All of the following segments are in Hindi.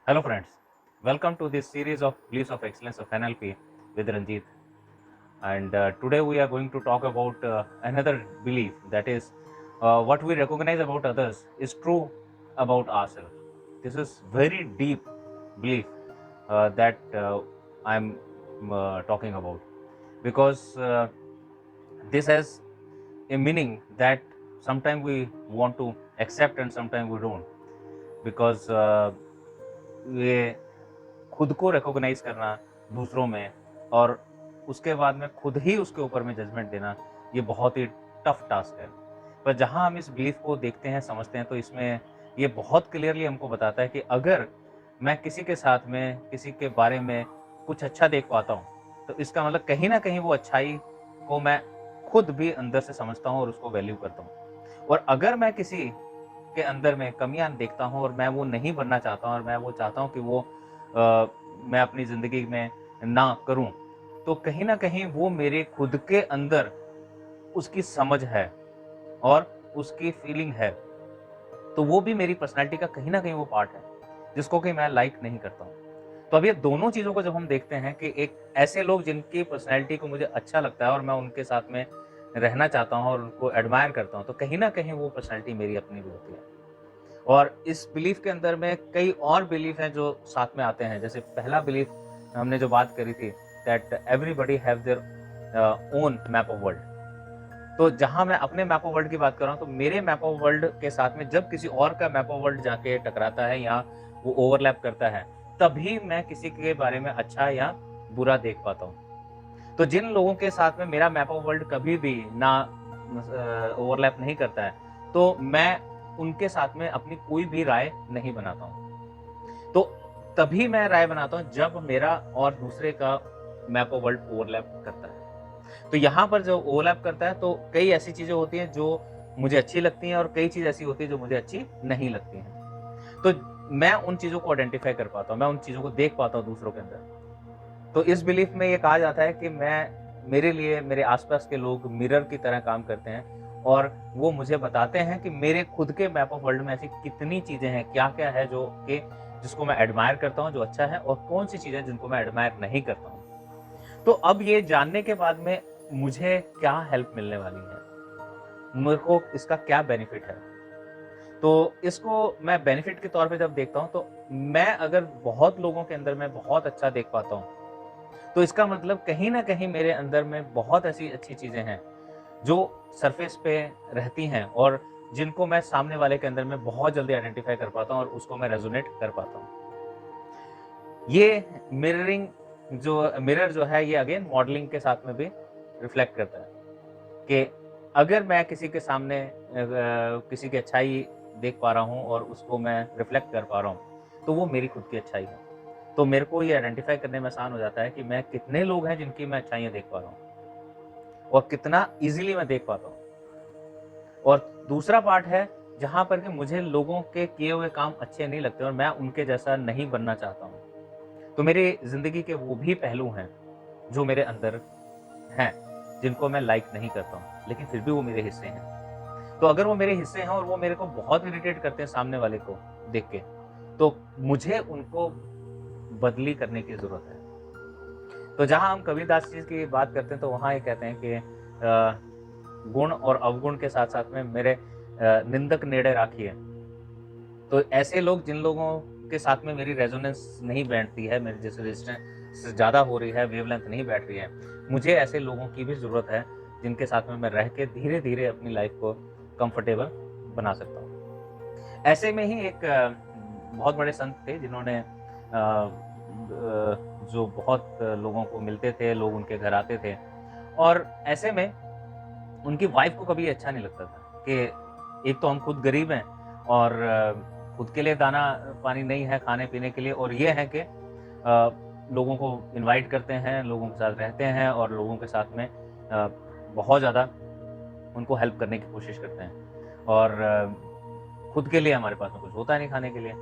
Hello friends, welcome to this series of Beliefs of Excellence of NLP with Ranjit. And today we are going to talk about another belief, that is what we recognize about others is true about ourselves. This is very deep belief that I'm talking about, because this has a meaning that sometimes we want to accept and sometimes we don't, because ये खुद को रिकॉग्नाइज करना दूसरों में और उसके बाद में खुद ही उसके ऊपर में जजमेंट देना, ये बहुत ही टफ टास्क है। पर जहाँ हम इस बिलीफ को देखते हैं, समझते हैं, तो इसमें ये बहुत क्लियरली हमको बताता है कि अगर मैं किसी के साथ में, किसी के बारे में कुछ अच्छा देख पाता हूँ, तो इसका मतलब कहीं न कहीं वो अच्छाई को मैं खुद भी अंदर से समझता हूँ और उसको वैल्यू करता हूँ। और अगर मैं किसी के अंदर में कमियाँ देखता हूँ और मैं वो नहीं बनना चाहता हूँ और मैं वो चाहता हूँ कि वो मैं अपनी ज़िंदगी में ना करूँ, तो कहीं न कहीं वो मेरे खुद के अंदर उसकी समझ है और उसकी फीलिंग है। तो वो भी मेरी पर्सनैलिटी का कहीं न कहीं वो पार्ट है, जिसको कि मैं लाइक नहीं करता हूँ। तो अब ये दोनों चीज़ों को जब हम देखते हैं कि एक ऐसे लोग जिनकी पर्सनैलिटी को मुझे अच्छा लगता है और मैं उनके साथ में रहना चाहता हूँ और उनको एडमायर करता हूँ, तो कहीं न कहीं वो पर्सनैलिटी मेरी अपनी भी होती है। और इस बिलीफ के अंदर में कई और बिलीफ हैं जो साथ में आते हैं। जैसे पहला बिलीफ हमने जो बात करी थी, that everybody have their own map of world. तो जहाँ मैं अपने मैप ऑफ वर्ल्ड की बात कर रहा हूँ, तो मेरे मैप ऑफ वर्ल्ड के साथ में जब किसी और का मैप ऑफ वर्ल्ड जाके टकराता है या वो ओवरलैप करता है, तभी मैं किसी के बारे में अच्छा या बुरा देख पाता हूँ। तो जिन लोगों के साथ में मेरा मैप ऑफ वर्ल्ड कभी भी ना ओवरलैप नहीं करता है, तो मैं उनके साथ में अपनी कोई भी राय नहीं बनाता हूँ। तो तभी मैं राय बनाता हूँ जब मेरा और दूसरे का मैप ऑफ वर्ल्ड ओवरलैप करता है। तो यहाँ पर जब ओवरलैप करता है, तो कई ऐसी चीज़ें होती हैं जो मुझे अच्छी लगती हैं और कई चीज़ ऐसी होती है जो मुझे अच्छी नहीं लगती हैं। तो मैं उन चीज़ों को आइडेंटिफ़ाई कर पाता हूँ, मैं उन चीज़ों को देख पाता हूँ दूसरों के अंदर। तो इस बिलीफ में ये कहा जाता है कि मेरे लिए मेरे आस-पास के लोग मिरर की तरह काम करते हैं और वो मुझे बताते हैं कि मेरे खुद के मैप ऑफ वर्ल्ड में ऐसी कितनी चीज़ें हैं, क्या-क्या है जो कि जिसको मैं एडमायर करता हूँ, जो अच्छा है, और कौन-सी चीज़ें जिनको मैं एडमायर नहीं करता हूँ। तो अब ये जानने के बाद में मुझे क्या हेल्प मिलने वाली है? मेरे को इसका क्या बेनिफिट है? तो इसको मैं बेनिफिट के तौर पे जब देखता हूँ, तो मैं अगर बहुत लोगों के अंदर मैं बहुत अच्छा देख पाता हूँ, तो इसका मतलब कहीं न कहीं मेरे अंदर में बहुत ऐसी अच्छी चीज़ें हैं, जो सरफ़ेस पे रहती हैं और जिनको मैं सामने वाले के अंदर में बहुत जल्दी आइडेंटिफ़ाई कर पाता हूँ और उसको मैं रेज़ोनेट कर पाता हूँ। ये मिररिंग मिरर जो है, ये अगेन मॉडलिंग के साथ में भी रिफ्लेक्ट करता है कि अगर मैं किसी के सामने किसी की अच्छाई देख पा रहा हूँ और उसको मैं रिफ्लेक्ट कर पा रहा हूँ, तो वो मेरी खुद की अच्छाई है। तो मेरे को ये आइडेंटिफ़ाई करने में आसान हो जाता है कि मैं कितने लोग हैं जिनकी मैं अच्छाइयाँ देख पा रहा हूँ और कितना ईज़िली मैं देख पाता हूँ। और दूसरा पार्ट है जहाँ पर कि मुझे लोगों के किए हुए काम अच्छे नहीं लगते और मैं उनके जैसा नहीं बनना चाहता हूँ। तो मेरी ज़िंदगी के वो भी पहलू हैं जो मेरे अंदर हैं, जिनको मैं लाइक नहीं करता हूँ, लेकिन फिर भी वो मेरे हिस्से हैं। तो अगर वो मेरे हिस्से हैं और वो मेरे को बहुत इरिटेट करते हैं सामने वाले को देख के, तो मुझे उनको बदली करने की ज़रूरत है। तो जहाँ हम कबीरदास जी की बात करते हैं, तो वहाँ ये कहते हैं कि गुण और अवगुण के साथ-साथ में मेरे निंदक नेड़े राखिए। तो ऐसे लोग, जिन लोगों के साथ में मेरी रेजोनेंस नहीं बैठती है, मेरे जैसे रेजिस्टेंस ज़्यादा हो रही है, वेवलेंथ नहीं बैठ रही है, मुझे ऐसे लोगों की भी ज़रूरत है, जिनके साथ में मैं रह के धीरे-धीरे अपनी लाइफ़ को कंफर्टेबल बना सकता हूँ। ऐसे में ही एक बहुत बड़े संत थे जिन्होंने जो बहुत लोगों को मिलते थे, लोग उनके घर आते थे और ऐसे में उनकी वाइफ़ को कभी अच्छा नहीं लगता था कि एक तो हम खुद गरीब हैं और खुद के लिए दाना-पानी नहीं है खाने-पीने के लिए, और ये है कि लोगों को इनवाइट करते हैं, लोगों के साथ रहते हैं और लोगों के साथ में बहुत ज़्यादा उनको हेल्प करने की कोशिश करते हैं और खुद के लिए हमारे पास में कुछ होता नहीं खाने के लिए।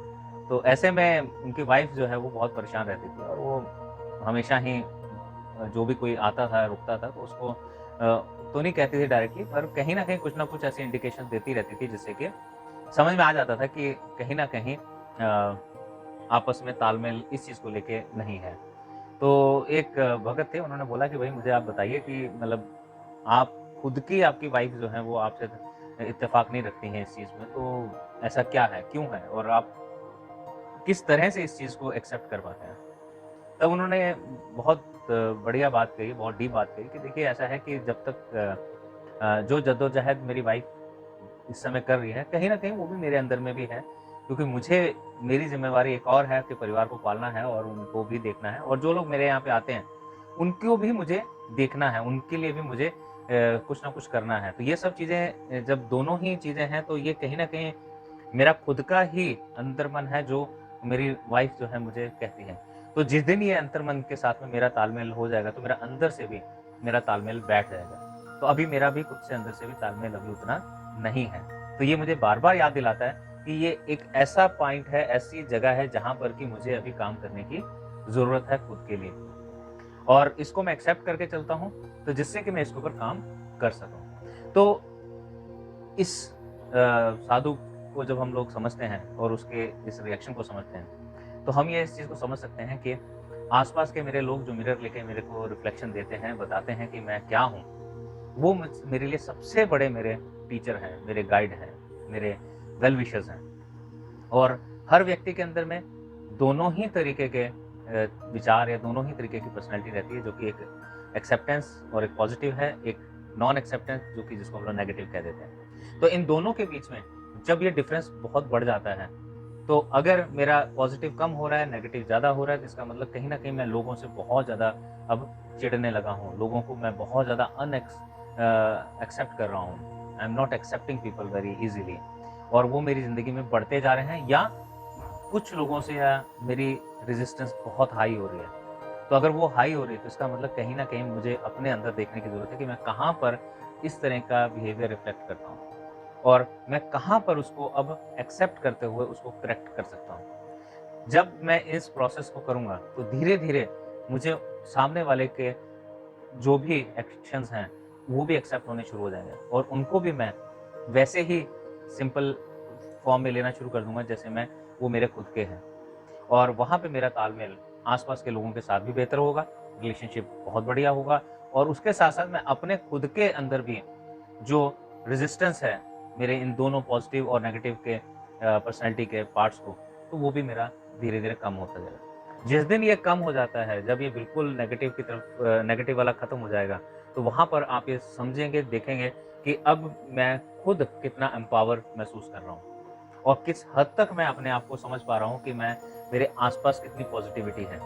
तो ऐसे में उनकी वाइफ़ जो है वो बहुत परेशान रहती थी और वो हमेशा ही जो भी कोई आता था, रुकता था, तो उसको तो नहीं कहती थी डायरेक्टली, पर कहीं न कहीं कुछ न कुछ ऐसी इंडिकेशन देती रहती थी जिससे कि समझ में आ जाता था कि कहीं न कहीं आपस में तालमेल इस चीज़ को लेके नहीं है। तो एक भगत थे, उन्होंने बोला कि भई मुझे आप बताइए कि मतलब आप खुद की आपकी वाइफ़ जो है वो आपसे इत्तेफ़ाक नहीं रखती हैं इस चीज़ में, तो ऐसा क्या है? क्यों है? और आप किस तरह से इस चीज़ को एक्सेप्ट कर पाते हैं? तब उन्होंने बहुत बढ़िया बात कही, बहुत डीप बात कही कि देखिए ऐसा है कि जब तक जो जद्दोजहद मेरी वाइफ़ इस समय कर रही है, कहीं न कहीं वो भी मेरे अंदर में भी है। क्योंकि मुझे मेरी ज़िम्मेवारी एक और है कि परिवार को पालना है और उनको भी देखना है और जो लोग मेरे यहाँ पे आते हैं, उनको भी मुझे देखना है, उनके लिए भी मुझे कुछ न कुछ करना है। तो ये सब चीज़ें जब दोनों ही चीज़ें हैं, तो ये कहीं न कहीं मेरा खुद का ही अंतर्मन है जो मेरी वाइफ़ जो है मुझे कहती है। तो जिस दिन ये अंतर्मन के साथ में मेरा तालमेल हो जाएगा, तो मेरा अंदर से भी मेरा तालमेल बैठ जाएगा। तो अभी मेरा भी खुद से अंदर से भी तालमेल अभी उतना नहीं है। तो ये मुझे बार-बार याद दिलाता है कि ये एक ऐसा पॉइंट है, ऐसी जगह है जहाँ पर कि मुझे अभी काम करने की ज़रूरत है खुद के लिए। और इसको मैं एक्सेप्ट करके चलता हूँ, तो जिससे कि मैं इसके ऊपर काम कर सकूँ। तो इस साधु को जब हम लोग समझते हैं और उसके इस रिएक्शन को समझते हैं, तो हम ये इस चीज़ को समझ सकते हैं कि आस-पास के मेरे लोग जो मिरर लेके मेरे को रिफ्लेक्शन देते हैं, बताते हैं कि मैं क्या हूँ, वो मेरे लिए सबसे बड़े मेरे टीचर हैं, मेरे गाइड हैं, मेरे वेल विशर्स हैं। और हर व्यक्ति के अंदर में दोनों ही तरीके के विचार या दोनों ही तरीके की पर्सनैलिटी रहती है, जो कि एक एक्सेप्टेंस और एक पॉजिटिव है, एक नॉन एक्सेप्टेंस जो कि जिसको हम लोग नेगेटिव कह देते हैं। तो इन दोनों के बीच में जब ये डिफरेंस बहुत बढ़ जाता है, तो अगर मेरा पॉजिटिव कम हो रहा है, नेगेटिव ज़्यादा हो रहा है, तो इसका मतलब कहीं न कहीं मैं लोगों से बहुत ज़्यादा अब चिढ़ने लगा हूँ। लोगों को मैं बहुत ज़्यादा एक्सेप्ट कर रहा हूँ। I am not accepting people very easily और वो मेरी ज़िंदगी में बढ़ते जा रहे हैं या कुछ लोगों से या मेरी रेज़िस्टेंस बहुत हाई हो रही है। तो अगर वो हाई हो रही है तो इसका मतलब कहीं न कहीं मुझे अपने अंदर देखने की ज़रूरत है कि मैं कहाँ पर इस तरह का बिहेवियर रिफ्लेक्ट करता हूँ और मैं कहाँ पर उसको अब एक्सेप्ट करते हुए उसको करेक्ट कर सकता हूँ। जब मैं इस प्रोसेस को करूँगा तो धीरे-धीरे मुझे सामने वाले के जो भी एक्शंस हैं, वो भी एक्सेप्ट होने शुरू हो जाएँगे और उनको भी मैं वैसे ही सिंपल फॉर्म में लेना शुरू कर दूँगा जैसे मैं वो मेरे खुद के हैं। और वहाँ पे मेरा तालमेल आस-पास के लोगों के साथ भी बेहतर होगा, रिलेशनशिप बहुत बढ़िया होगा और उसके साथ-साथ मैं अपने खुद के अंदर भी जो रेज़िस्टेंस है, मेरे इन दोनों पॉज़िटिव और नेगेटिव के पर्सनैलिटी के पार्ट्स को, तो वो भी मेरा धीरे-धीरे कम होता जाएगा। जिस दिन ये कम हो जाता है, जब ये बिल्कुल नेगेटिव की तरफ नेगेटिव वाला खत्म हो जाएगा, तो वहाँ पर आप ये समझेंगे, देखेंगे कि अब मैं खुद कितना एम्पावर महसूस कर रहा हूँ। और किस हद तक मैं अपने आप को समझ पा रहा हूँ कि मैं मेरे आस-पास कितनी पॉज़िटिविटी है।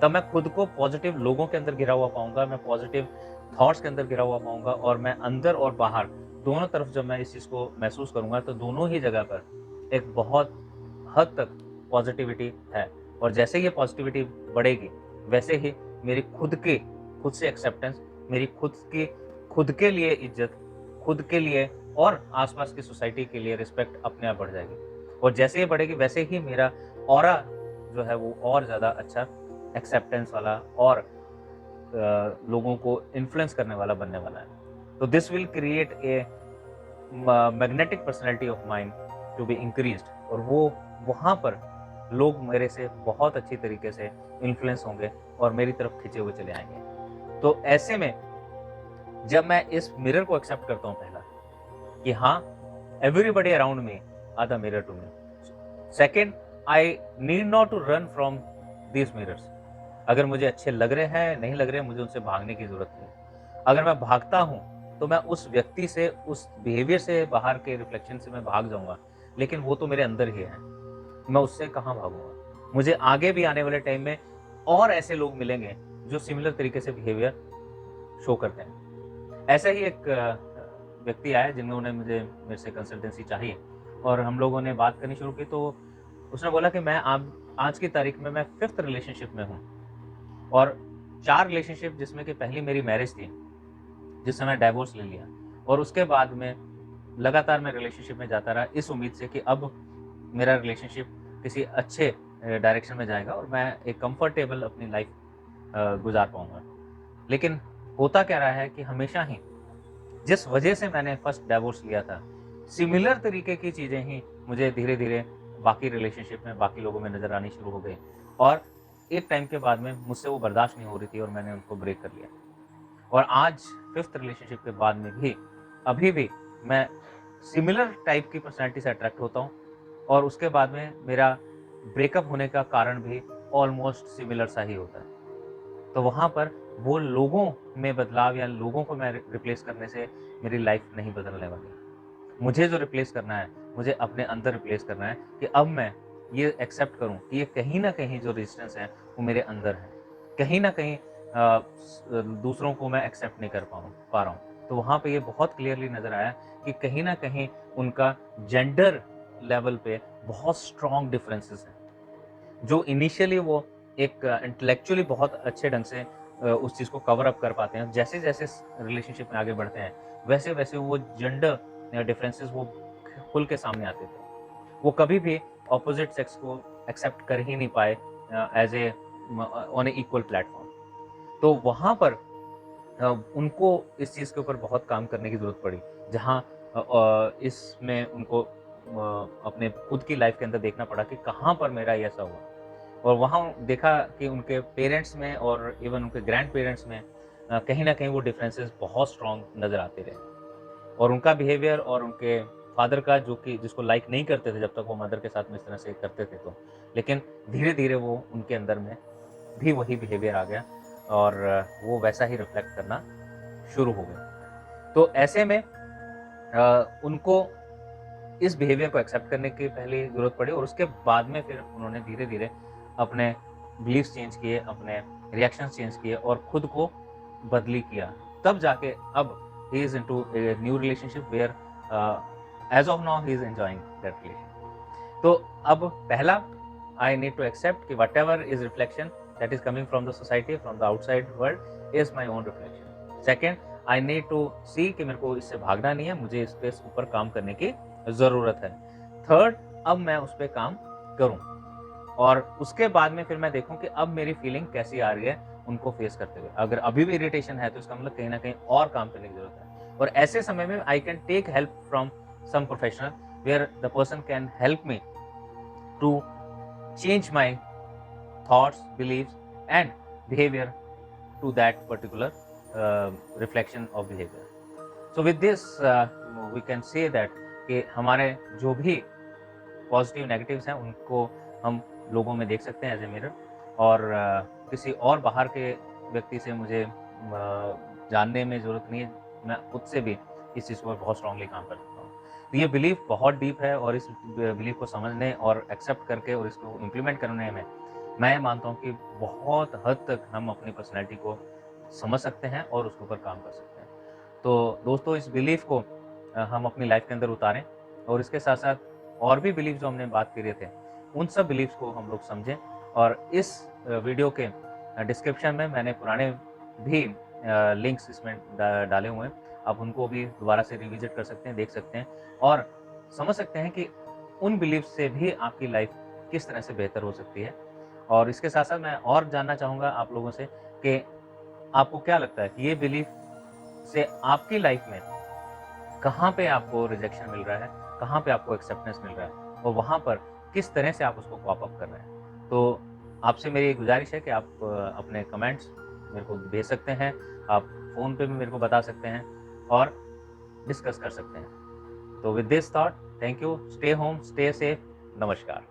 तब मैं खुद को पॉज़िटिव लोगों के अंदर घिरा हुआ पाऊँगा, मैं पॉज़िटिव थॉट्स के अंदर घिरा हुआ पाऊँगा और मैं अंदर और बाहर दोनों तरफ जब मैं इस चीज़ को महसूस करूँगा, तो दोनों ही जगह पर एक बहुत हद तक पॉज़िटिविटी है। और जैसे ही ये पॉज़िटिविटी बढ़ेगी, वैसे ही मेरी खुद से एक्सेप्टेंस, मेरी खुद के लिए इज़्ज़त, खुद के लिए और आस-पास की सोसाइटी के लिए रिस्पेक्ट अपने आप बढ़ जाएगी। और जैसे ही बढ़ेगी, वैसे ही मेरा ऑरा जो है वो और ज़्यादा अच्छा एक्सेप्टेंस वाला और लोगों को इन्फ्लुएंस करने वाला बनने वाला है। तो this will create a magnetic personality of mine to be increased और वो वहाँ पर लोग मेरे से बहुत अच्छी तरीके से इन्फ्लुएंस होंगे और मेरी तरफ खींचे हुए चले आएँगे। तो ऐसे में जब मैं इस मिरर को एक्सेप्ट करता हूँ पहला कि हाँ, everybody around me are the mirror to me. Second, I need not to run from these mirrors. अगर मुझे अच्छे लग रहे हैं, नहीं लग रहे हैं, मुझे उनसे भागने की ज़रूरत नहीं। अगर मैं भागता हूँ, तो मैं उस व्यक्ति से, उस बिहेवियर से, बाहर के रिफ्लेक्शन से मैं भाग जाऊँगा, लेकिन वो तो मेरे अंदर ही है। मैं उससे कहाँ भागूँगा? मुझे आगे भी आने वाले टाइम में और ऐसे लोग मिलेंगे, जो सिमिलर तरीके से बिहेवियर शो करते हैं। ऐसा ही एक व्यक्ति आया जिन्होंने मेरे से कंसल्टेंसी चाही और हम लोगों ने बात करनी शुरू की तो उसने बोला कि मैं अब आज की तारीख में मैं 5th रिलेशनशिप में हूँ और 4 रिलेशनशिप जिसमें कि पहली मेरी मैरिज थी, जिस समय डाइवोर्स ले लिया और उसके बाद में लगातार मैं रिलेशनशिप में जाता रहा इस उम्मीद से कि अब मेरा रिलेशनशिप किसी अच्छे डायरेक्शन में जाएगा और मैं एक कंफर्टेबल अपनी लाइफ गुज़ार पाऊँगा। लेकिन होता क्या रहा है कि हमेशा ही जिस वजह से मैंने फर्स्ट डिवोर्स लिया था, सिमिलर तरीके की चीज़ें ही मुझे धीरे-धीरे बाकी रिलेशनशिप में, बाकी लोगों में नज़र आनी शुरू हो गई और एक टाइम के बाद में मुझसे वो बर्दाश्त नहीं हो रही थी और मैंने उनको ब्रेक कर लिया। और आज 5th रिलेशनशिप के बाद में भी, अभी भी मैं सिमिलर टाइप की पर्सनैलिटी से अट्रैक्ट होता हूँ और उसके बाद में मेरा ब्रेकअप होने का कारण भी ऑलमोस्ट सिमिलर सा ही होता है। तो वहाँ पर वो लोगों में बदलाव या लोगों को मैं रिप्लेस करने से मेरी लाइफ नहीं बदलने वाली। मुझे जो रिप्लेस करना है, मुझे अपने अंदर रिप्लेस करना है कि अब मैं ये एक्सेप्ट करूँ कि ये कहीं न कहीं जो रेजिस्टेंस है, वो मेरे अंदर है। कहीं न कहीं दूसरों को मैं एक्सेप्ट नहीं कर पा रहा हूँ। तो वहाँ पे ये बहुत क्लियरली नज़र आया कि कहीं न कहीं उनका जेंडर लेवल पे बहुत स्ट्रॉन्ग डिफरेंसेस हैं। जो इनिशियली वो एक इंटेलेक्चुअली बहुत अच्छे ढंग से उस चीज़ को कवर अप कर पाते हैं। जैसे-जैसे रिलेशनशिप में आगे बढ़ते हैं, वैसे-वैसे वो जेंडर डिफरेंसेस वो खुल के सामने आते थे। वो कभी भी अपोज़िट सेक्स को एक्सेप्ट कर ही नहीं पाए as a on A equal platform. तो वहाँ पर उनको इस चीज़ के ऊपर बहुत काम करने की ज़रूरत पड़ी। जहाँ इसमें उनको अपने खुद की लाइफ़ के अंदर देखना पड़ा कि कहाँ पर मेरा ये ऐसा हुआ। और वहाँ देखा कि उनके पेरेंट्स में और इवन उनके ग्रैंड पेरेंट्स में कहीं न कहीं वो डिफरेंसेस बहुत स्ट्रॉन्ग नज़र आते रहे। और उनका बिहेवियर और उनके फादर का जो कि जिसको लाइक नहीं करते थे जब तक वो मदर के साथ में इस तरह से करते थे तो। लेकिन धीरे-धीरे वो उनके अंदर में भी वही बिहेवियर आ गया और वो वैसा ही रिफ्लेक्ट करना शुरू हो गया। तो ऐसे में उनको इस बिहेवियर को एक्सेप्ट करने की पहले ज़रूरत पड़ी और उसके बाद में फिर उन्होंने धीरे-धीरे अपने बिलीफ्स चेंज किए, अपने रिएक्शंस चेंज किए और खुद को बदली किया। तब जाके अब he is into a new relationship where as of now he is enjoying that relation. तो अब पहला आई नीड टू एक्सेप्ट कि whatever is reflection that is coming from the society, from the outside world is my own reflection. Second, I need to see कि मेरे को इससे भागना नहीं है, मुझे इस पे ऊपर काम करने की ज़रूरत है। थर्ड, अब मैं उस पे काम करूँ और उसके बाद में फिर मैं देखूँ कि अब मेरी फीलिंग कैसी आ रही है उनको फेस करते हुए। अगर अभी भी इरिटेशन है तो इसका मतलब कहीं न कहीं और काम करने की ज़रूरत है। और ऐसे समय में I can take help from some professional where the person can help me to change my thoughts, beliefs and behaviour to that particular reflection of behavior. So with this we can say that कि हमारे जो भी पॉजिटिव नेगेटिव्स हैं उनको हम लोगों में देख सकते हैं एज ए मिरर और किसी और बाहर के व्यक्ति से मुझे जानने में ज़रूरत नहीं है। मैं खुद से भी इस चीज़ पर बहुत स्ट्रांगली काम कर सकता हूँ। तो ये बिलीफ बहुत डीप है और इस बिलीफ को समझने और एक्सेप्ट करके और इसको इम्प्लीमेंट करने में मैं मानता हूँ कि बहुत हद तक हम अपनी पर्सनैलिटी को समझ सकते हैं और उसके ऊपर काम कर सकते हैं। तो दोस्तों इस बिलीफ को हम अपनी लाइफ के अंदर उतारें और इसके साथ-साथ और भी बिलीफ जो हमने बात करे थे, उन सब बिलीफ्स को हम लोग समझें और इस वीडियो के डिस्क्रिप्शन में मैंने पुराने भी लिंक्स इसमें डाले हुए हैं। आप उनको भी दोबारा से रिविज़िट कर सकते हैं, देख सकते हैं और समझ सकते हैं कि उन बिलीफ से भी आपकी लाइफ किस तरह से बेहतर हो सकती है। और इसके साथ-साथ मैं और जानना चाहूँगा आप लोगों से कि आपको क्या लगता है कि ये बिलीफ से आपकी लाइफ में कहाँ पे आपको रिजेक्शन मिल रहा है, कहाँ पे आपको एक्सेप्टेंस मिल रहा है और वहाँ पर किस तरह से आप उसको कॉप अप कर रहे हैं। तो आपसे मेरी गुज़ारिश है कि आप अपने कमेंट्स मेरे को भेज सकते हैं, आप फ़ोन पे भी मेरे को बता सकते हैं और डिस्कस कर सकते हैं। तो with this thought, thank you, stay home, stay safe, नमस्कार।